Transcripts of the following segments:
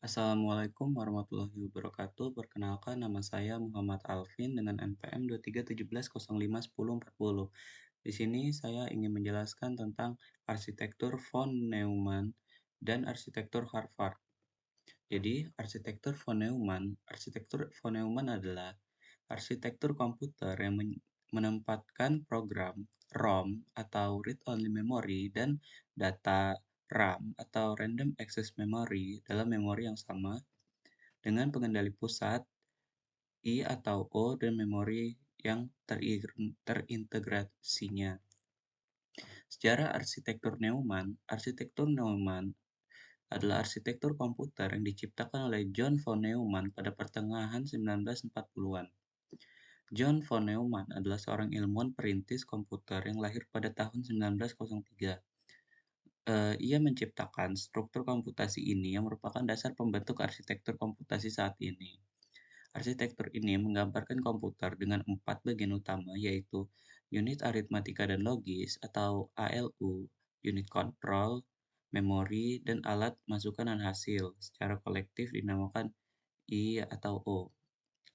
Assalamualaikum warahmatullahi wabarakatuh. Perkenalkan nama saya Muhammad Alvin dengan NPM 2317051040. Di sini saya ingin menjelaskan tentang arsitektur von Neumann dan arsitektur Harvard. Jadi, arsitektur von Neumann adalah arsitektur komputer yang menempatkan program ROM atau Read Only Memory dan data RAM atau Random Access Memory dalam memori yang sama dengan pengendali pusat I atau O dan memori yang terintegrasinya. Sejarah arsitektur Neumann adalah arsitektur komputer yang diciptakan oleh John von Neumann pada pertengahan 1940-an. John von Neumann adalah seorang ilmuwan perintis komputer yang lahir pada tahun 1903. Ia menciptakan struktur komputasi ini yang merupakan dasar pembentuk arsitektur komputasi saat ini. Arsitektur ini menggambarkan komputer dengan 4 bagian utama, yaitu unit aritmatika dan logis atau ALU, unit kontrol, memori, dan alat masukan dan hasil, secara kolektif dinamakan I atau O.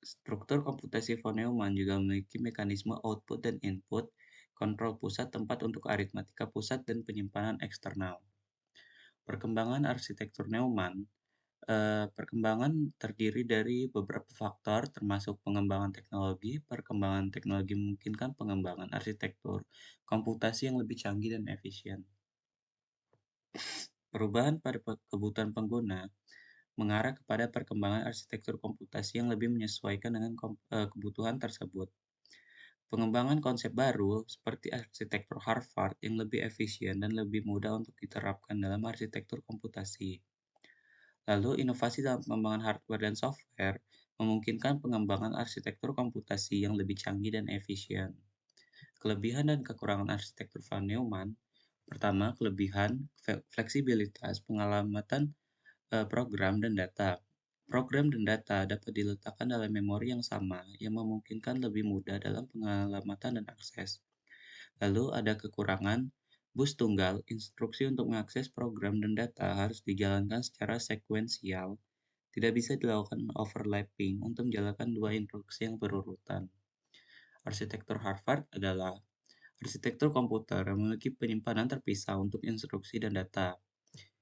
Struktur komputasi von Neumann juga memiliki mekanisme output dan input, kontrol pusat tempat untuk aritmatika pusat dan penyimpanan eksternal. Perkembangan arsitektur Neumann perkembangan terdiri dari beberapa faktor termasuk pengembangan teknologi. Perkembangan teknologi memungkinkan pengembangan arsitektur komputasi yang lebih canggih dan efisien. Perubahan pada kebutuhan pengguna mengarah kepada perkembangan arsitektur komputasi yang lebih menyesuaikan dengan kebutuhan tersebut. Pengembangan konsep baru seperti arsitektur Harvard yang lebih efisien dan lebih mudah untuk diterapkan dalam arsitektur komputasi. Lalu, inovasi dalam pengembangan hardware dan software memungkinkan pengembangan arsitektur komputasi yang lebih canggih dan efisien. Kelebihan dan kekurangan arsitektur von Neumann. Pertama, kelebihan fleksibilitas pengalamatan program dan data. Program dan data dapat diletakkan dalam memori yang sama yang memungkinkan lebih mudah dalam pengalamatan dan akses. Lalu ada kekurangan bus tunggal, instruksi untuk mengakses program dan data harus dijalankan secara sekuensial. Tidak bisa dilakukan overlapping untuk menjalankan dua instruksi yang berurutan. Arsitektur Harvard adalah arsitektur komputer yang memiliki penyimpanan terpisah untuk instruksi dan data.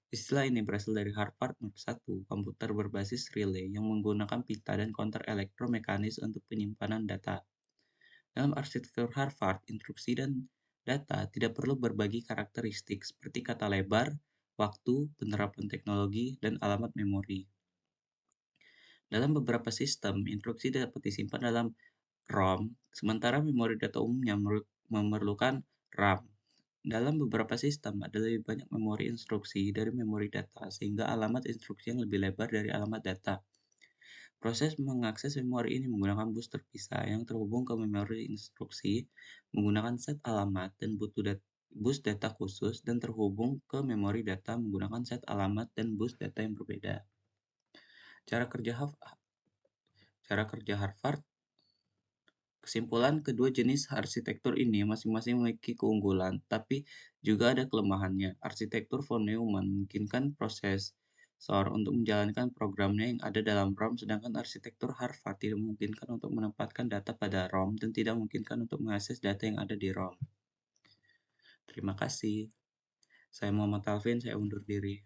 Istilah ini berasal dari Harvard Mark I, komputer berbasis relay yang menggunakan pita dan konter elektromekanis untuk penyimpanan data. Dalam arsitektur Harvard, instruksi dan data tidak perlu berbagi karakteristik seperti kata lebar, waktu, penerapan teknologi, dan alamat memori. Dalam beberapa sistem, instruksi dapat disimpan dalam ROM, sementara memori data umumnya memerlukan RAM. Dalam beberapa sistem, ada lebih banyak memori instruksi dari memori data, sehingga alamat instruksi yang lebih lebar dari alamat data. Proses mengakses memori ini menggunakan bus terpisah yang terhubung ke memori instruksi, menggunakan set alamat dan bus data khusus, dan terhubung ke memori data menggunakan set alamat dan bus data yang berbeda. Cara kerja Harvard. Kesimpulan, kedua jenis arsitektur ini masing-masing memiliki keunggulan, tapi juga ada kelemahannya. Arsitektur von Neumann memungkinkan prosesor untuk menjalankan programnya yang ada dalam ROM, sedangkan arsitektur Harvard tidak memungkinkan untuk menempatkan data pada ROM dan tidak memungkinkan untuk mengakses data yang ada di ROM. Terima kasih. Saya Muhammad Alvin, saya undur diri.